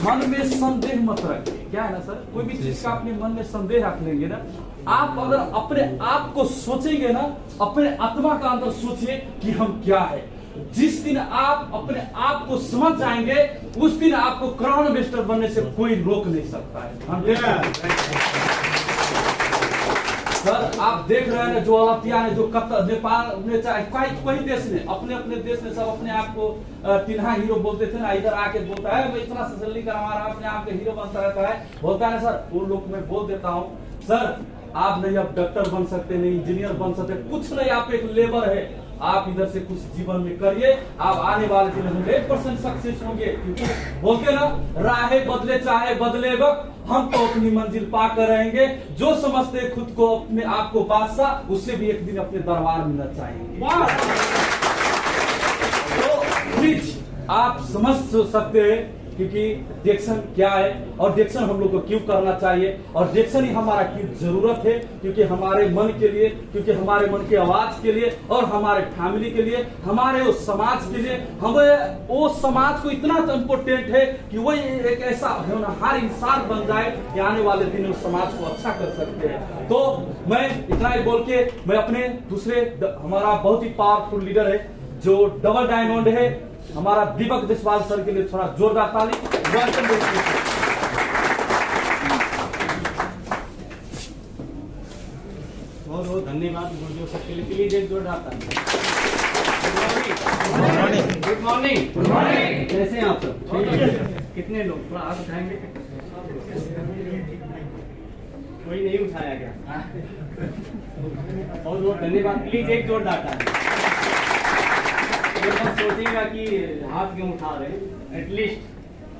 मन में संदेह मत रखिए। क्या है ना सर, कोई भी चीज का अपने मन में संदेह रख लेंगे ना, आप अगर अपने आप को सोचेंगे ना, अपने आत्मा का अंदर सोचिए कि हम क्या है। जिस दिन आप अपने आप को समझ जाएंगे, उस दिन आपको क्राउन इन्वेस्टर बनने से कोई रोक नहीं सकता है। हम सर आप देख रहे हैं जो अलातिया ने, जो कतर, नेपाल ने, चाहे कोई देश ने, अपने अपने देश में सब अपने आप को तिन्हा हीरो बोलते थे ना, इधर आके बोलता है मैं इतना से जल्दी करवा रहा, अपने आप के हीरो बनता रहता है, बोलता है ना सर। वो लोग मैं बोल देता हूँ सर, आप नहीं अब डॉक्टर बन सकते, नहीं इंजीनियर बन सकते, कुछ नहीं, आप एक लेबर है। आप इधर से कुछ जीवन में करिए, आप आने वाले दिन 100% सक्सेस होंगे। क्योंकि बोलते ना, राहे बदले चाहे बदले वक्त, हम तो अपनी मंजिल पाकर रहेंगे। जो समझते खुद को अपने आप को बादशाह, उससे भी एक दिन अपने दरबार में न चाहेंगे। तो प्लीज आप समझ सकते हैं क्योंकि डिएक्शन क्या है और डिएक्शन हम लोग को क्यों करना चाहिए, और डिएक्शन ही हमारा क्यों जरूरत है। क्योंकि हमारे मन के लिए, क्योंकि हमारे मन की आवाज के लिए, और हमारे फैमिली के लिए, हमारे वो समाज के लिए। हमें वो समाज को इतना इम्पोर्टेंट है कि वो एक ऐसा हर इंसान बन जाए कि आने वाले दिन उस समाज को अच्छा कर सकते हैं। तो मैं इतना ही बोल के मैं अपने दूसरे, हमारा बहुत ही पावरफुल लीडर है जो डबल डायमंड है, हमारा दीपक जसवाल सर के लिए थोड़ा जोरदार ताली। बहुत बहुत धन्यवाद गुरुदेव सर के लिए। प्लीज एक जोरदार ताली। Good morning. Good morning. कैसे हैं आप सब? कितने लोग, थोड़ा हाथ उठाएंगे? कोई नहीं उठाया गया। बहुत बहुत धन्यवाद। प्लीज एक जोरदार ताली। सोचेगा कि हाथ क्यों उठा रहे हैं, एटलीस्ट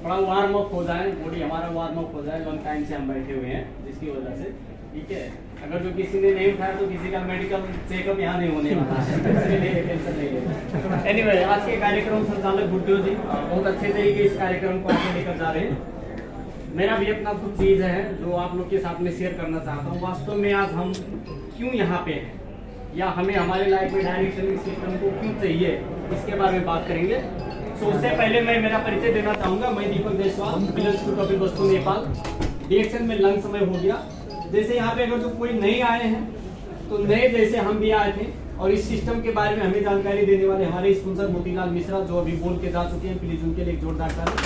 थोड़ा वार्म अप हो जाए, बॉडी हमारा वार्म अप हो जाए। लॉन्ग टाइम से हम बैठे हुए हैं जिसकी वजह से, ठीक है। अगर जो किसी ने नहीं उठाया तो किसी का मेडिकल चेकअप यहाँ नहीं होने वाला है, इसलिए टेंशन नहीं है। एनीवे, आज के कार्यक्रम संचालक गुड्डू जी बहुत अच्छे तरीके इस कार्यक्रम को आगे लेकर जा रहे हैं। मेरा भी अपना कुछ चीज है जो आप लोग के साथ में शेयर करना चाहता हूँ। वास्तव में आज हम क्यों यहाँ पे हैं, या हमें हमारे लाइफ में डायरेक्ट सेलिंग सिस्टम को क्यों चाहिए, इसके बारे में बात करेंगे। तो उससे पहले मैं मेरा परिचय देना चाहूंगा। मैं दीपक जायसवाल, बिलोंग्स टू कपिलवस्तु नेपाल। डिएक्शन में लंग समय हो गया। जैसे यहाँ पे अगर जो कोई नए आए हैं तो नए जैसे हम भी आए थे, और इस सिस्टम के बारे में हमें जानकारी देने वाले हमारे स्पॉन्सर मोतीलाल मिश्रा जो अभी बोल के जा चुके हैं, प्लीज उनके लिए एक जोरदार ताली।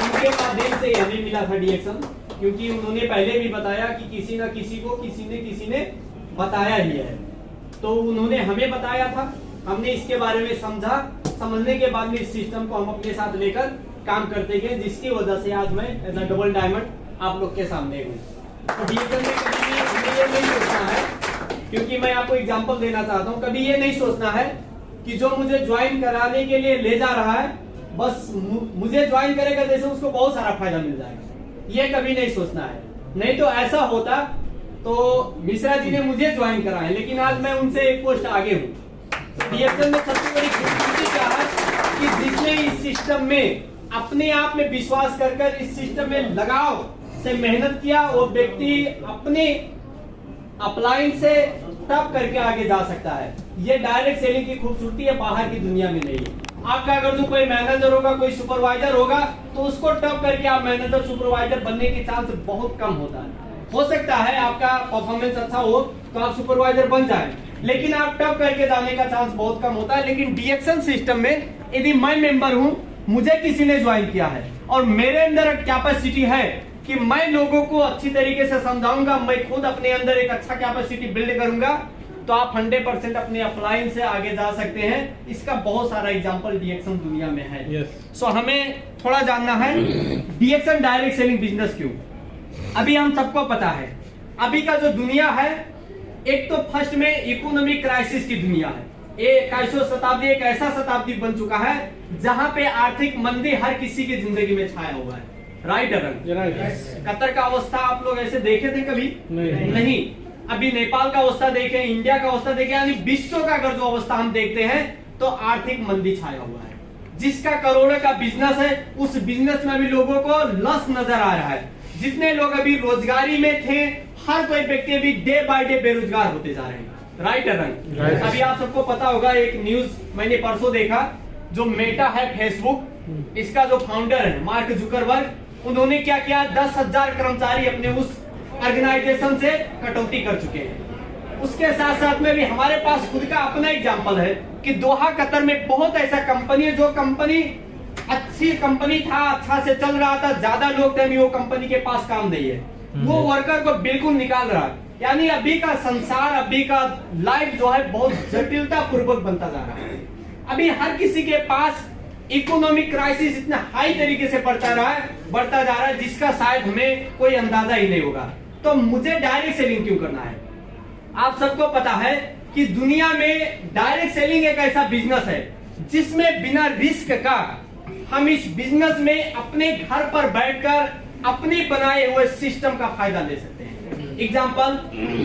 उनके माध्यम से हमें मिला था डिएक्शन, क्योंकि उन्होंने पहले भी बताया कि किसी न किसी को किसी ने बताया ही है। तो उन्होंने हमें बताया था, हमने इसके बारे में समझा, समझने के बाद में इस सिस्टम को हम अपने साथ लेकर काम करते गए, जिसकी वजह से आज मैं एज अ डबल डायमंड आप लोग के सामने हूँ। तो डिएक्शन में कभी भी हमें ये नहीं सोचना है, क्योंकि मैं आपको एग्जांपल देना चाहता हूँ, कभी ये नहीं सोचना है कि जो मुझे ज्वाइन कराने के लिए ले जा रहा है बस मुझे ज्वाइन करेगा जैसे उसको बहुत सारा फायदा मिल जाएगा, ये कभी नहीं सोचना है। नहीं तो ऐसा होता तो मिश्रा जी ने मुझे ज्वाइन करा है, लेकिन आज मैं उनसे एक पोस्ट आगे हूँ। तो डिएक्शन में सबसे बड़ी खूबसूरती क्या है कि जिसने इस सिस्टम में अपने आप में विश्वास कर इस सिस्टम में लगाव से मेहनत किया, वो व्यक्ति अपने अपलाइन से टप करके आगे जा सकता है। ये डायरेक्ट सेलिंग की खूबसूरती है, बाहर की दुनिया में नहीं है। आपका अगर जो कोई मैनेजर होगा, कोई सुपरवाइजर होगा, तो उसको टप करके आप मैनेजर सुपरवाइजर बनने के चांस बहुत कम होता है। हो सकता है आपका परफॉर्मेंस अच्छा हो तो आप सुपरवाइजर बन जाएं, लेकिन आप टप करके जाने का चांस बहुत कम होता है। लेकिन डिएक्शन सिस्टम में यदि मैं मेंबर हूं, मुझे किसी ने ज्वाइन किया है और मेरे अंदर कैपेसिटी है कि मैं लोगों को अच्छी तरीके से समझाऊंगा, मैं खुद अपने अंदर एक अच्छा कैपेसिटी बिल्ड करूंगा, तो आप 100% अपने अपलाइन से आगे जा सकते हैं। इसका बहुत सारा एग्जांपल डिएक्शन दुनिया में है। सो हमें थोड़ा जानना है डिएक्शन डायरेक्ट सेलिंग बिजनेस क्यों। अभी हम सबको पता है अभी का जो दुनिया है, एक तो फर्स्ट में इकोनॉमिक क्राइसिस की दुनिया है। 21वीं शताब्दी एक ऐसा शताब्दी बन चुका है जहां पे आर्थिक मंदी हर किसी की जिंदगी में छाया हुआ है। राइट अरन? कतर का अवस्था आप लोग ऐसे देखे थे कभी? नहीं। अभी नेपाल का अवस्था देखें, इंडिया का अवस्था देखें, यानी विश्व का अगर जो अवस्था हम देखते हैं तो आर्थिक मंदी छाया हुआ है। जिसका करोड़ों का बिजनेस है, उस बिजनेस में अभी लोगों को लॉस नजर आ रहा है। जितने लोग अभी रोजगारी में थे, हर कोई व्यक्ति अभी डे बाय डे बेरोजगार होते जा रहे हैं। राइट अरन? अभी आप सबको पता होगा, एक न्यूज मैंने परसों देखा जो मेटा है फेसबुक, इसका जो फाउंडर है मार्क जुकरबर्ग, उन्होंने क्या किया, 10,000 कर्मचारी अपने उस ऑर्गेनाइजेशन से कटौती कर चुके हैं। उसके साथ साथ में भी हमारे पास खुद का अपना एग्जांपल है कि दोहा कतर में बहुत ऐसा कंपनी है, जो कंपनी अच्छी कंपनी था, अच्छा से चल रहा था, ज्यादा लोग थे, वो कंपनी के पास काम नहीं है, वो वर्कर को बिल्कुल निकाल रहा है। यानी अभी का संसार, अभी का लाइफ जो है बहुत जटिलता पूर्वक बनता जा रहा है। अभी हर किसी के पास इकोनॉमिक क्राइसिस इतना हाई तरीके से बढ़ता जा रहा है जिसका शायद हमें कोई अंदाजा ही नहीं होगा। तो मुझे डायरेक्ट सेलिंग क्यों करना है? आप सबको पता है कि दुनिया में डायरेक्ट सेलिंग एक ऐसा बिजनेस है जिसमें बिना रिस्क का हम इस बिजनेस में अपने घर पर बैठकर अपने बनाए हुए सिस्टम का फायदा ले सकते हैं। एग्जांपल,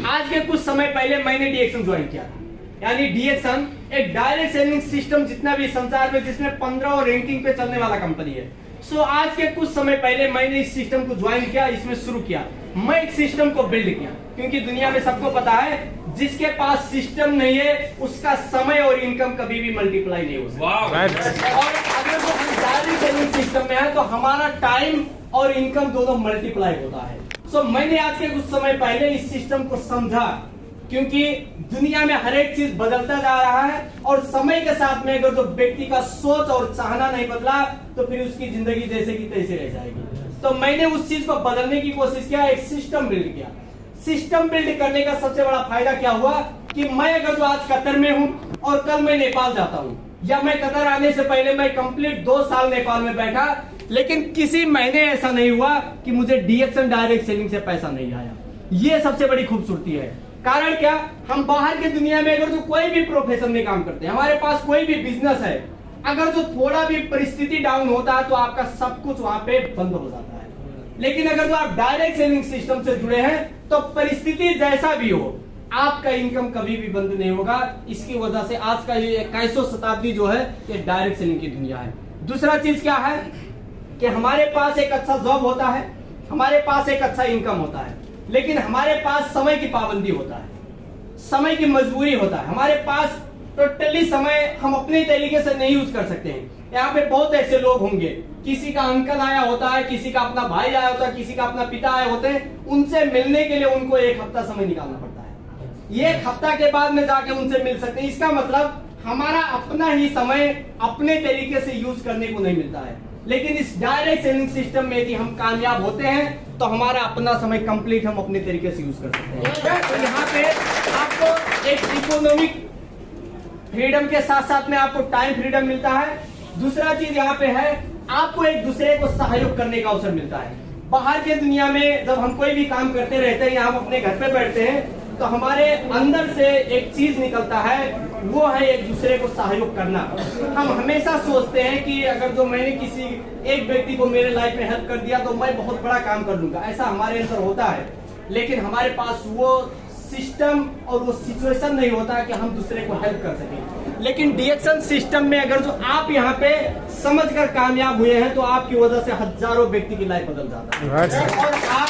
आज के कुछ समय पहले मैंने डीएक्सन ज्वाइन किया था। यानी डीएक्सन एक डायरेक्ट सेलिंग सिस्टम जितना भी संसार में, जिसमें 15 रैंकिंग पे चलने वाला कंपनी है। सो आज के कुछ समय पहले मैंने इस सिस्टम को ज्वाइन किया, इसमें शुरू किया, मैं एक सिस्टम को बिल्ड किया, क्योंकि दुनिया में सबको पता है जिसके पास सिस्टम नहीं है उसका समय और इनकम कभी भी मल्टीप्लाई नहीं हो सकता। और अगर वो हम डायरेक्ट सेलिंग सिस्टम में है तो हमारा टाइम और इनकम दोनों मल्टीप्लाई होता है। सो मैंने आज के कुछ समय पहले इस सिस्टम को समझा, क्योंकि दुनिया में हर एक चीज बदलता जा रहा है और समय के साथ में अगर जो व्यक्ति का सोच और चाहना नहीं बदला तो फिर उसकी जिंदगी जैसे की तैसे रह जाएगी। तो मैंने उस चीज को बदलने की कोशिश किया, एक सिस्टम बिल्ड किया। सिस्टम बिल्ड करने का सबसे बड़ा फायदा क्या हुआ कि मैं अगर जो आज कतर में हूं और कल मैं नेपाल जाता हूं, या मैं कतर आने से पहले मैं कंप्लीट 2 साल नेपाल में बैठा, लेकिन किसी महीने ऐसा नहीं हुआ कि मुझे डीएक्सन डायरेक्ट सेलिंग से पैसा नहीं आया। ये सबसे बड़ी खूबसूरती है। कारण क्या, हम बाहर की दुनिया में अगर जो कोई भी प्रोफेशन में काम करते हैं, हमारे पास कोई भी बिजनेस है, अगर जो थोड़ा भी परिस्थिति डाउन होता है तो आपका सब कुछ वहां पे बंद हो जाता है। लेकिन अगर जो आप डायरेक्ट सेलिंग सिस्टम से जुड़े हैं तो परिस्थिति जैसा भी हो आपका इनकम कभी भी बंद नहीं होगा। इसकी वजह से आज का ये 21वीं शताब्दी जो है ये डायरेक्ट सेलिंग की दुनिया है। दूसरा चीज क्या है कि हमारे पास एक अच्छा जॉब होता है, हमारे पास एक अच्छा इनकम होता है, लेकिन हमारे पास समय की पाबंदी होता है, समय की मजबूरी होता है। हमारे पास टोटली समय हम अपने तरीके से नहीं यूज कर सकते हैं। यहाँ पे बहुत ऐसे लोग होंगे, किसी का अंकल आया होता है, किसी का अपना भाई आया होता है, किसी का अपना पिता आए होते हैं, उनसे मिलने के लिए उनको 1 हफ्ता समय निकालना पड़ता है। ये 1 हफ्ता के बाद में जाके उनसे मिल सकते हैं। इसका मतलब हमारा अपना ही समय अपने तरीके से यूज करने को नहीं मिलता है। लेकिन इस डायरेक्ट सेलिंग सिस्टम में यदि हम कामयाब होते हैं तो हमारा अपना समय कंप्लीट हम अपने तरीके से यूज कर सकते हैं। तो यहाँ पे आपको एक इकोनॉमिक फ्रीडम के साथ साथ में आपको टाइम फ्रीडम मिलता है। दूसरा चीज यहाँ पे है, आपको एक दूसरे को सहयोग करने का अवसर मिलता है। बाहर की दुनिया में जब हम कोई भी काम करते रहते हैं या हम अपने घर पे बैठते हैं तो हमारे अंदर से एक चीज निकलता है, वो है एक दूसरे को सहयोग करना। हम हमेशा सोचते हैं कि अगर जो मैंने किसी एक व्यक्ति को मेरे लाइफ में हेल्प कर दिया तो मैं बहुत बड़ा काम कर लूंगा, ऐसा हमारे अंदर होता है। लेकिन हमारे पास वो सिस्टम और वो सिचुएशन नहीं होता है कि हम दूसरे को हेल्प कर सकें। लेकिन डीएक्सन सिस्टम में अगर जो आप यहाँ पे समझकर कामयाब हुए हैं तो आपकी वजह से हजारों व्यक्ति की लाइफ बदल जाता है। और आप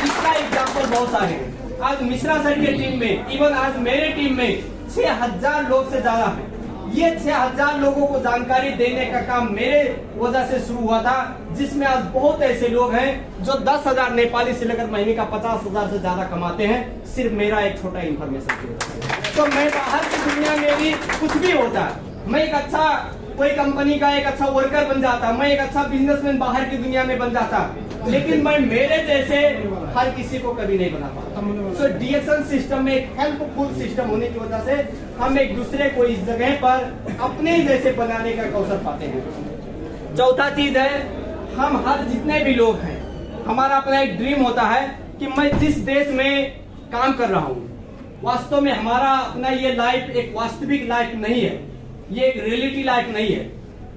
इसका एग्जाम्पल बहुत सारे हैं। आज मिश्रा सर की टीम में, इवन आज मेरे टीम में 6000 लोग से ज्यादा है। ये 6000 लोगों को जानकारी देने का काम मेरे वजह से शुरू हुआ था, जिसमें आज बहुत ऐसे लोग हैं जो 10,000 नेपाली से लेकर महीने का 50,000 से ज्यादा कमाते हैं, सिर्फ मेरा एक छोटा इन्फॉर्मेशन की वजह से। तो मैं बाहर की दुनिया में भी कुछ भी होता है, मैं एक अच्छा कोई कंपनी का एक अच्छा वर्कर बन जाता, मैं एक अच्छा बिजनेसमैन बाहर की दुनिया में बन जाता, लेकिन मैं मेरे जैसे हर किसी को कभी नहीं बना पाता। सो डीएक्सन सिस्टम में एक हेल्पफुल सिस्टम होने की वजह से हम एक दूसरे को इस जगह पर अपने जैसे बनाने का अवसर पाते हैं। चौथा चीज है, हम हर जितने भी लोग हैं, हमारा अपना एक ड्रीम होता है कि मैं जिस देश में काम कर रहा हूँ, वास्तव में हमारा अपना ये लाइफ एक वास्तविक लाइफ नहीं है, ये एक रियलिटी लाइफ नहीं है।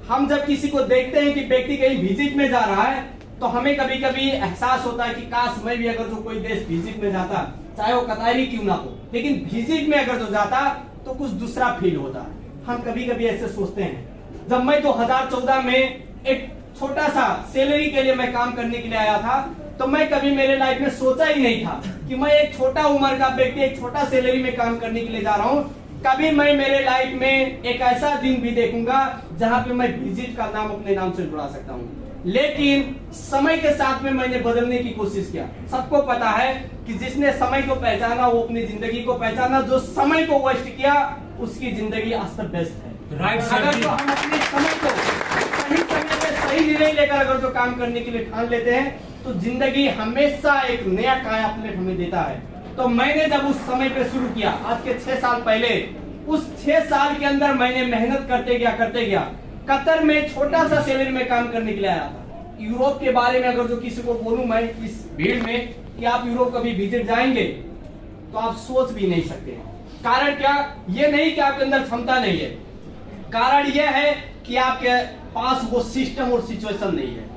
हम जब किसी को देखते हैं कि व्यक्ति कहीं विजिट में जा रहा है तो हमें कभी कभी एहसास होता है कि काश मैं भी अगर जो कोई देश विजिट में जाता, चाहे वो कतारी क्यों ना हो, लेकिन विजिट में अगर जो जाता तो कुछ दूसरा फील होता। हम कभी कभी ऐसे सोचते हैं। जब मैं 2014 में एक छोटा सा सैलरी के लिए मैं काम करने के लिए आया था तो मैं कभी मेरे लाइफ में सोचा ही नहीं था कि मैं एक छोटा उम्र का व्यक्ति एक छोटा सैलरी में काम करने के लिए जा रहा हूँ, कभी मैं मेरे लाइफ में एक ऐसा दिन भी देखूंगा जहां पे मैं विजिट का नाम अपने नाम से जुड़ा सकता हूं, लेकिन समय के साथ में मैंने बदलने की कोशिश किया। सबको पता है कि जिसने समय को पहचाना वो अपनी जिंदगी को पहचाना, जो समय को वेस्ट किया उसकी जिंदगी अस्त व्यस्त है। राइट। अगर जो हम अपने समय को सही समय पे सही निर्णय लेकर अगर जो काम करने के लिए ठान लेते हैं तो जिंदगी हमेशा एक नया काया पलट हमें देता है। तो मैंने जब उस समय पे शुरू किया, आज के 6 साल पहले, उस 6 साल के अंदर मैंने मेहनत करते गया। कतर में छोटा सा सैलरी में काम करने के लिए आया था। यूरोप के बारे में अगर जो किसी को बोलूं मैं इस भीड़ में कि आप यूरोप कभी विजिट जाएंगे तो आप सोच भी नहीं सकते। कारण क्या? ये नहीं कि आपके अंदर क्षमता नहीं है, कारण यह है कि आपके पास वो सिस्टम और सिचुएशन नहीं है।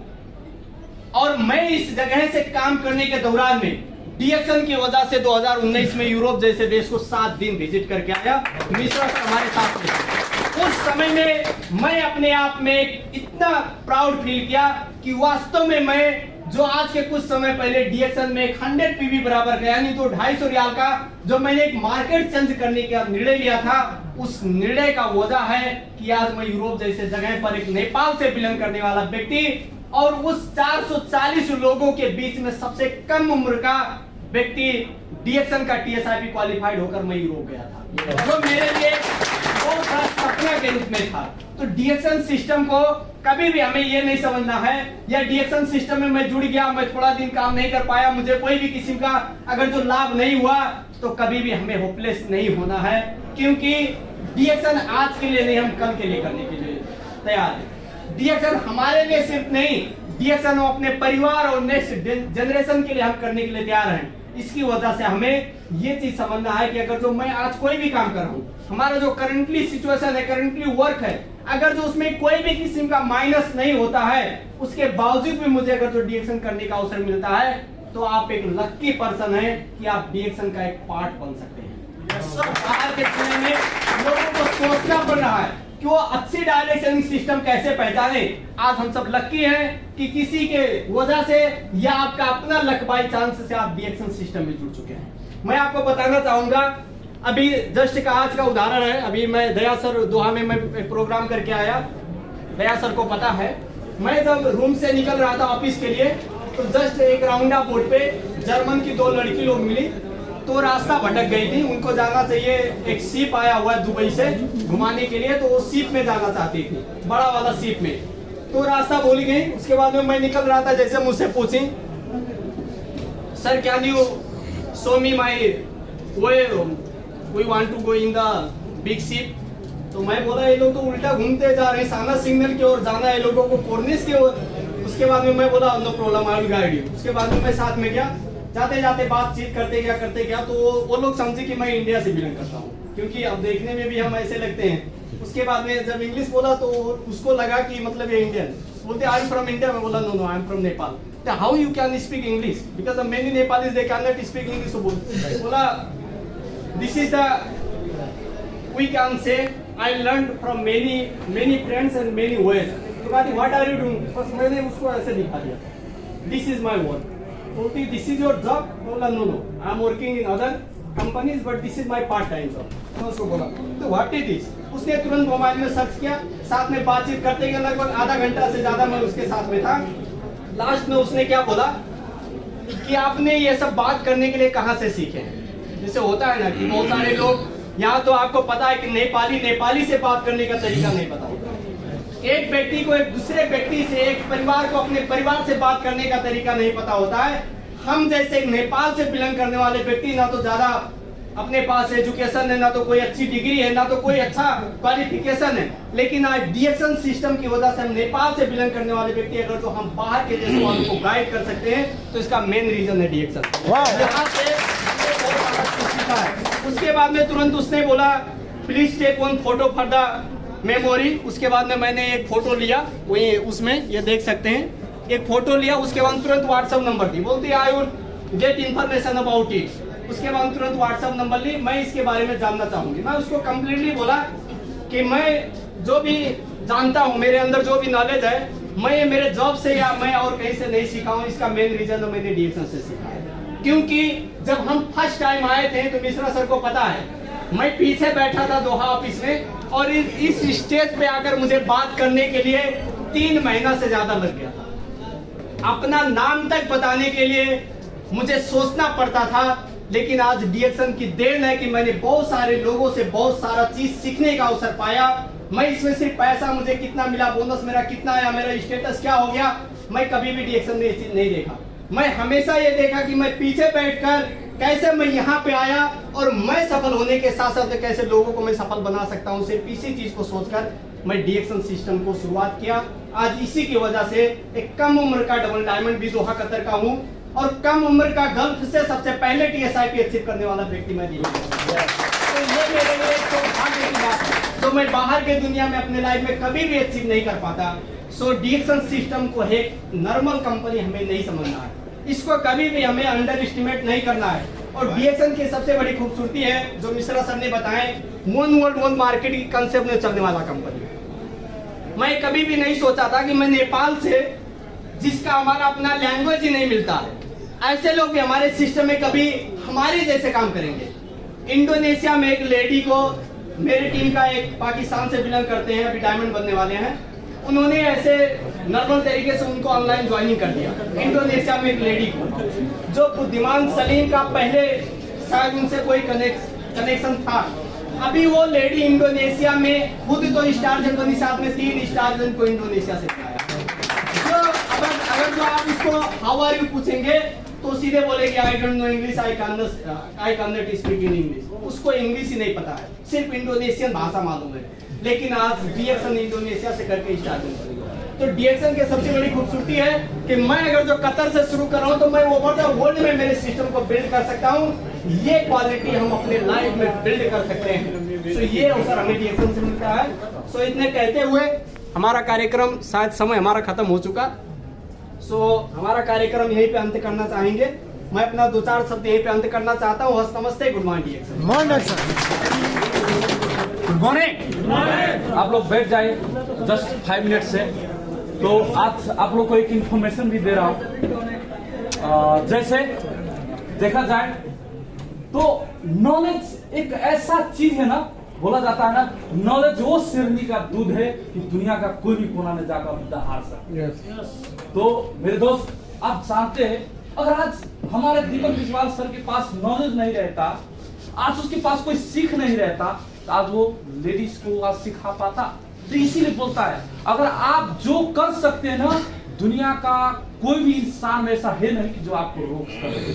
और मैं इस जगह से काम करने के दौरान में डीएक्शन की वजह से 2019 में यूरोप जैसे देश को 7 दिन विजिट करके आया। मिश्रा सर हमारे साथ थे। उस समय में मैं अपने आप में इतना प्राउड फील किया कि वास्तव में मैं जो आज के कुछ समय पहले डीएक्शन में 100 पीवी बराबर का, यानी तो 250 रियाल का जो मैंने एक मार्केट चेंज करने का निर्णय लिया था, उस निर्णय का वजह है कि आज मैं यूरोप जैसे जगह पर एक नेपाल से बिलोंग करने वाला व्यक्ति और उस 440 लोगों के बीच में सबसे कम उम्र का व्यक्ति डीएक्शन का टीएसआईपी क्वालिफाइड होकर मैं यूरोप गया था, जो मेरे लिए बहुत बड़ा सपना के रूप में था। तो डीएक्शन सिस्टम को कभी भी हमें ये नहीं समझना है या डीएक्शन सिस्टम में मैं जुड़ गया, मैं थोड़ा दिन काम नहीं कर पाया, मुझे कोई भी किस्म का अगर जो लाभ नहीं हुआ, तो कभी भी हमें होपलेस नहीं होना है, क्योंकि डीएक्शन आज के लिए नहीं, हम कल के लिए करने के लिए तैयार है। डीएक्शन हमारे लिए सिर्फ नहीं, डीएक्शन हम अपने परिवार और नेक्स्ट जनरेशन के लिए हम करने के लिए तैयार हैं। इसकी वजह से हमें ये चीज समझना है कि अगर जो मैं आज कोई भी काम कर रहा हूँ, हमारा जो करंटली सिचुएशन है, करंटली वर्क है, अगर जो उसमें कोई भी किस्म का माइनस नहीं होता है, उसके बावजूद भी मुझे अगर जो डीएक्शन करने का अवसर मिलता है, तो आप एक लक्की पर्सन है कि आप डीएक्शन का एक पार्ट बन सकते हैं। आज के समय में लोगों को सोचना पड़ रहा है कि वो अच्छी डायरेक्शन सिस्टम कैसे पहचाने। आज हम सब लकी हैं कि किसी के वजह से या आपका अपना लक बाई चांस से आप डीएक्शन सिस्टम में जुड़ चुके हैं। मैं आपको बताना चाहूंगा, अभी जस्ट का आज का उदाहरण है। अभी मैं दया सर दोहा में मैं एक प्रोग्राम करके आया। दया सर को पता है, मैं जब रूम से निकल रहा था ऑफिस के लिए, तो जस्ट एक राउंडा बोर्ड पे जर्मन की 2 लड़की लोग मिली, तो रास्ता भटक गई थी। उनको जाना चाहिए, एक शिप आया हुआ है दुबई से घुमाने के लिए, तो वो शिप में जाना चाहती थी, बड़ा वाला शिप में। तो रास्ता भूल गई। उसके बाद में मैं निकल रहा था, जैसे मुझसे पूछी, sir can you show me my way, we want to go in the big ship. तो मैं बोला ये लोग तो उल्टा घूमते जा रहे हैं, साना सिग्नल की ओर जाना है लोगों को, कोर्निस की ओर। उसके बाद में मैं बोला no problem, I will guide you. उसके बाद में मैं साथ में गया, जाते जाते बातचीत करते गया तो वो लोग समझे कि मैं इंडिया से बिलोंग करता हूँ, क्योंकि अब देखने में भी हम ऐसे लगते हैं। उसके बाद में जब इंग्लिश बोला तो उसको लगा कि मतलब ये इंडियन। बोलते आई एम फ्रॉम इंडिया। मैं बोला no I am from Nepal. How you can speak English, because many Nepalese they can not speak English. बोला this is the we can say I learn from many friends and many ways. What are you doing? बस मैंने उसको ऐसे दिखा दिया, this is my work. बोलती this is your job? बोला no I am working in other companies but this is my part time job. मैं उसको बोला तो व्हाट इट इज? उसने तुरंत मोबाइल में सर्च किया, साथ में बातचीत करते गए, लगभग आधा घंटा से ज्यादा मैं उसके साथ में था। लास्ट में उसने क्या बोला कि आपने ये सब बात करने के लिए कहाँ से सीखे? जैसे होता है ना कि बहुत सारे लोग यहाँ, तो आपको पता है कि नेपाली से बात करने का तरीका नहीं पता होता। एक व्यक्ति को एक दूसरे व्यक्ति से, एक परिवार को अपने परिवार से बात करने का तरीका नहीं पता होता है। हम जैसे नेपाल से बिलोंग करने वाले व्यक्ति, ना तो ज्यादा अपने पास एजुकेशन है, ना तो कोई अच्छी डिग्री है, ना तो कोई अच्छा क्वालिफिकेशन है, लेकिन आज डीएक्शन सिस्टम की वजह से हम नेपाल से बिलोंग करने वाले व्यक्ति अगर जो हम बाहर के देशों वालों को गाइड कर सकते हैं, तो इसका मेन रीजन है डीएक्शन। यहाँ से उसके बाद में तुरंत उसने बोला please take one photo for the memory. उसके बाद में मैंने एक फोटो लिया, वही उसमें ये देख सकते हैं, एक फोटो लिया। उसके बाद तुरंत व्हाट्सएप नंबर दी, बोलती I would get information about it. उसके बाद तुरंत व्हाट्सएप नंबर ली, मैं इसके बारे में जानना चाहूंगी। मैं उसको कम्प्लीटली बोला कि मैं जो भी जानता हूँ, मेरे अंदर जो भी नॉलेज है, मैं ये मेरे जॉब से या मैं और कहीं से नहीं सीखा हूँ। इसका मेन रीजन मैंने डीएक्शन से सीखा है, क्योंकि जब हम फर्स्ट टाइम आए थे तो मिश्रा सर को पता है मैं पीछे बैठा था दोहा ऑफिस में और इस स्टेज पे आकर मुझे बात करने के लिए 3 महीना से ज्यादा लग गया था। अपना नाम तक बताने के लिए मुझे सोचना पड़ता था, लेकिन आज डीएक्शन की देन है कि मैंने बहुत सारे लोगों से बहुत सारा चीज सीखने का अवसर पाया। मैं इसमें सिर्फ पैसा मुझे कितना मिला, बोनस मेरा कितना आया, मेरा स्टेटस क्या हो गया, मैं कभी भी डीएक्शन में ये चीज नहीं देखा। मैं हमेशा ये देखा कि मैं पीछे बैठकर कैसे मैं यहाँ पे आया और मैं सफल होने के साथ साथ कैसे लोगों को मैं सफल बना सकता हूँ, सिर्फ इसी चीज को सोचकर मैं डीएक्शन सिस्टम को शुरुआत किया। आज इसी की वजह से एक कम उम्र का डबल डायमंड भी दोहा कतर का हूँ और कम उम्र का गल्फ से सबसे पहले TSIP अचीव करने वाला व्यक्ति मैं तो ये मेरे लिए एक सौभाग्य की बात है, तो मैं बाहर के दुनिया में अपने लाइफ में कभी भी अचीव नहीं कर पाता। सो डीएक्शन सिस्टम को एक नॉर्मल कंपनी हमें नहीं समझना है, इसको कभी भी हमें अंडर एस्टिमेट नहीं करना है। और डीएक्शन की सबसे बड़ी खूबसूरती है जो मिश्रा सर ने बताए, वन वर्ल्ड वन मार्केट की कंसेप्ट में चलने वाला कंपनी। मैं कभी भी नहीं सोचा था कि मैं नेपाल से, जिसका हमारा अपना लैंग्वेज ही नहीं मिलता, ऐसे लोग भी हमारे सिस्टम में कभी हमारे जैसे काम करेंगे। इंडोनेशिया में एक लेडी को, मेरी टीम का एक पाकिस्तान से बिलोंग करते हैं, अभी डायमंड बनने वाले हैं, उन्होंने ऐसे नॉर्मल तरीके से उनको ऑनलाइन ज्वाइनिंग कर दिया। इंडोनेशिया में एक लेडी को जो बुद्धिमान सलीम का पहले शायद उनसे कोई कनेक्शन था, अभी वो लेडी इंडोनेशिया में खुद तो स्टार जन बनी, साथ में 3 स्टार जन को इंडोनेशिया से लाया। अगर जो आप इसको हाउ आर यू पूछेंगे तो सीधे बोलेगी I don't know English, I can not speak in English. उसको इंग्लिश ही नहीं पता है, सिर्फ इंडोनेशियन भाषा मालूम है, लेकिन आज डीएक्शन इंडोनेशिया से करके स्टार्ट करेगा। तो डीएक्शन की सबसे बड़ी खूबसूरती है कि मैं अगर जो कतर से शुरू कर रहा हूं तो मैं ओवर द वर्ल्ड में मेरे सिस्टम को बिल्ड कर सकता हूं। ये क्वालिटी हम अपने लाइफ में बिल्ड कर सकते हैं। तो ये अवसर हमें डीएक्शन से मिलता है। सो इतने कहते हुए हमारा कार्यक्रम, शायद समय हमारा खत्म हो चुका, सो हमारा कार्यक्रम यहीं पे अंत करना चाहेंगे। मैं अपना 2-4 शब्द यहीं पे अंत करना चाहता हूँ। नमस्ते, गुड मॉर्निंग डीएक्शन। Good morning. आप लोग बैठ जाइए जस्ट 5 मिनट से। तो आज आप लोग को एक इंफॉर्मेशन भी दे रहा हूं। जैसे देखा जाए तो नॉलेज एक ऐसा चीज है ना, बोला जाता है ना, नॉलेज वो शेरनी का दूध है कि दुनिया का कोई भी कोना में जाकर मुद्दा हार सकता। तो मेरे दोस्त, आप जानते हैं अगर आज हमारे दीपक बिस्वाल सर के पास नॉलेज नहीं रहता, आज उसके पास कोई सीख नहीं रहता, तो आज वो लेडीज को आज सिखा पाता। तो इसीलिए बोलता है अगर आप जो कर सकते हैं ना, दुनिया का कोई भी इंसान ऐसा है नहीं कि जो आपको रोक सके।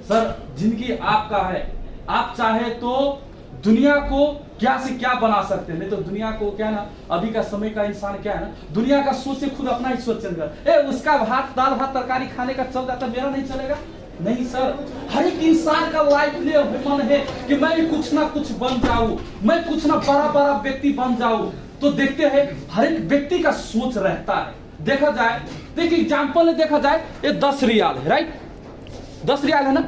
सर जिंदगी आपका है, आप चाहे तो दुनिया को क्या से क्या बना सकते हैं। नहीं तो दुनिया को क्या ना, अभी का समय का इंसान क्या है ना, दुनिया का सोच से खुद अपना ही सोच चलेगा। उसका भात दाल भात तरकारी खाने का चल जाता, मेरा नहीं चलेगा। नहीं सर, हर एक इंसान का लाइफ में मन है कि मैं भी कुछ ना कुछ बन जाऊं, मैं कुछ ना बड़ा बड़ा व्यक्ति बन जाऊं। तो देखते हैं हर एक व्यक्ति का सोच रहता है। देखा जाए, देखिए एग्जाम्पल देखा जाए, ये 10 रियाल है, राइट? 10 रियाल है ना,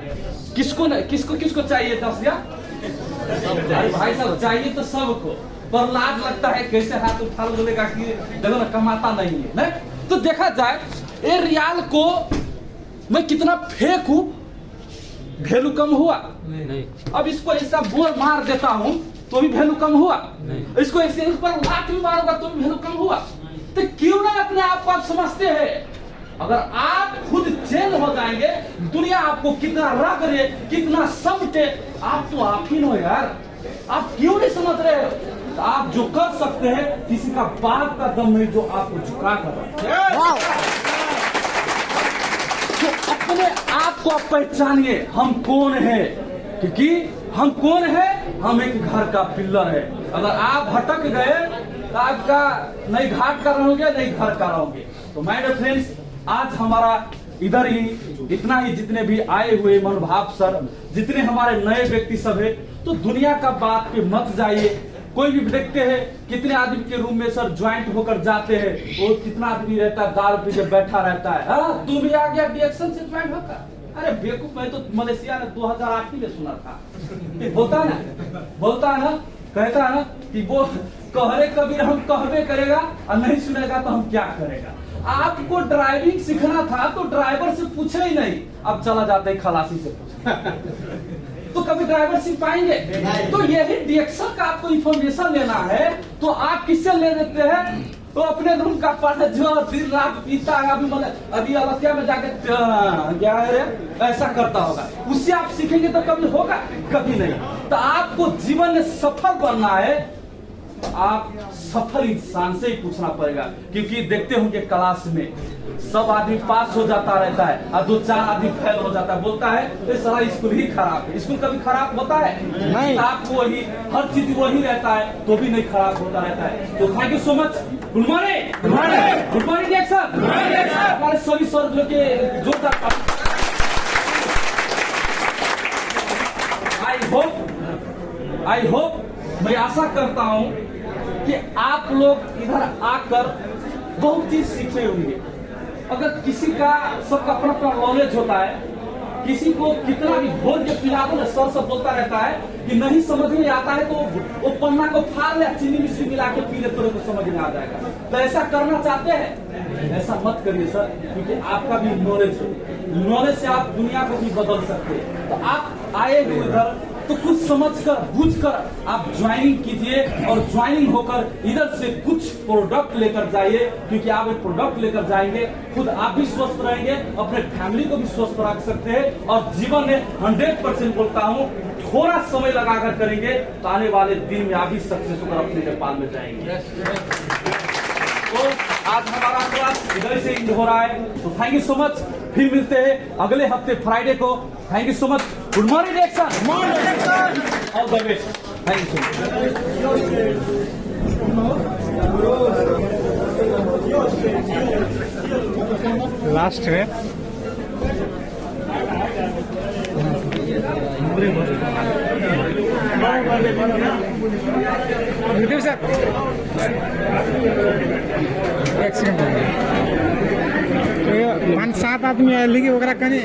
किसको चाहिए 10 रियाल? अरे भाई साहब चाहिए तो सबको, पर लाज लगता है कैसे हाथ उठा बोलेगा कि देखो ना कमाता नहीं है ना। तो देखा जाए ये रियाल को मैं कितना फेंकूं, वैल्यू कम हुआ नहीं। अब इसको ऐसा बोल मार देता हूं तो भी वैल्यू कम हुआ नहीं। इसको ऐसे इस पर लात भी मारूंगा तो भी वैल्यू कम हुआ। तो क्यों ना अपने आप को आप समझते हैं, अगर आप खुद चेंज हो जाएंगे, दुनिया आपको कितना रगड़े, कितना समटे, आप तो आप ही नो यार। आप क्यों नहीं समझ रहे हो? तो आप जो कर सकते हैं, किसी का बाप का दम नहीं जो आपको झुका कर। तो अपने आप को आप पहचानिए, हम कौन है, क्योंकि हम कौन है, हम एक घर का पिल्लर है। अगर आप भटक गए तो आपका नहीं घाट का रहोगे नहीं घर का रहोगे। तो माय डियर फ्रेंड्स, आज हमारा इधर ही इतना ही, जितने भी आए हुए मनोभाव सर, जितने हमारे नए व्यक्ति सब है, तो दुनिया का बात पे मत जाइए। कोई भी देखते हैं कितने आदमी के रूम में सर ज्वाइंट होकर जाते हैं, वो कितना आदमी रहता है दाल पी के बैठा रहता है। हाँ, तू भी आ गया डीएक्शन से ज्वाइंट होकर? अरे बेवकूफ, मैं तो मलेशिया में 2008 में सुना था। बोलता है ना, कहता है ना कि वो कहरे कबीर हम कहबे करेगा और नहीं सुनेगा तो हम क्या करेगा। आपको ड्राइविंग सीखना था तो ड्राइवर से पूछे ही नहीं, अब चला जाता है खलासी से पूछे। तो कभी ड्राइवर सीट पाएंगे। तो यही डिएक्शन का आपको इंफॉर्मेशन लेना है तो आप किससे ले लेते हैं? तो अपने रूम का पढ़ जो दिन रात पीता है, अभी मतलब अभी अलग में जाके क्या है ऐसा करता होगा, उससे आप सीखेंगे तो कभी होगा? कभी नहीं। तो आपको जीवन में सफल बनना है, आप सफल इंसान से ही पूछना पड़ेगा। क्योंकि देखते होंगे क्लास में सब आदमी पास हो जाता रहता है और 2-4 आदमी फेल हो जाता है, बोलता है ये सारा स्कूल ही खराब है। स्कूल कभी खराब होता है? नहीं। आपको वही हर चीज वही रहता है तो भी नहीं खराब होता रहता है। तो thank you so much. Good morning, good morning, good morning डिएक्शन। हमारे सभी सर लोग के जोरदार आई होप मैं आशा करता हूं कि आप लोग इधर आकर बहुत चीज सीखे होंगे। अगर किसी का सबका अपना अपना नॉलेज होता है, किसी को कितना भी घोल के पिला दो, सर सब बोलता रहता है कि नहीं समझ में आता है तो वो पन्ना को फाड़ ले, चीनी मिश्री मिला के पी ले तो समझ में आ जाएगा। तो ऐसा करना चाहते हैं? ऐसा मत करिए सर, क्योंकि आपका भी नॉलेज है, नॉलेज से आप दुनिया को भी बदल सकते हैं। तो आप आए हो इधर तो कुछ समझकर बूझकर आप ज्वाइनिंग कीजिए और ज्वाइनिंग होकर इधर से कुछ प्रोडक्ट लेकर जाइए। क्योंकि आप एक प्रोडक्ट लेकर जाएंगे, खुद आप भी स्वस्थ रहेंगे, अपने फैमिली को भी स्वस्थ रख सकते हैं। और जीवन में 100% बोलता हूँ, थोड़ा समय लगाकर करेंगे तो आने वाले दिन में आप भी सक्सेस होकर अपने नेपाल में जाएंगे। तो आज हमारा क्लास इधर से एंड हो रहा है। तो थैंक यू सो मच। फिर मिलते हैं अगले हफ्ते फ्राइडे को। Thank you so much. Good morning डिएक्शन। All the best. Thank you so much. Last है सर, एक सेकंड 5-7 आदमी आए कि ओकरा कनी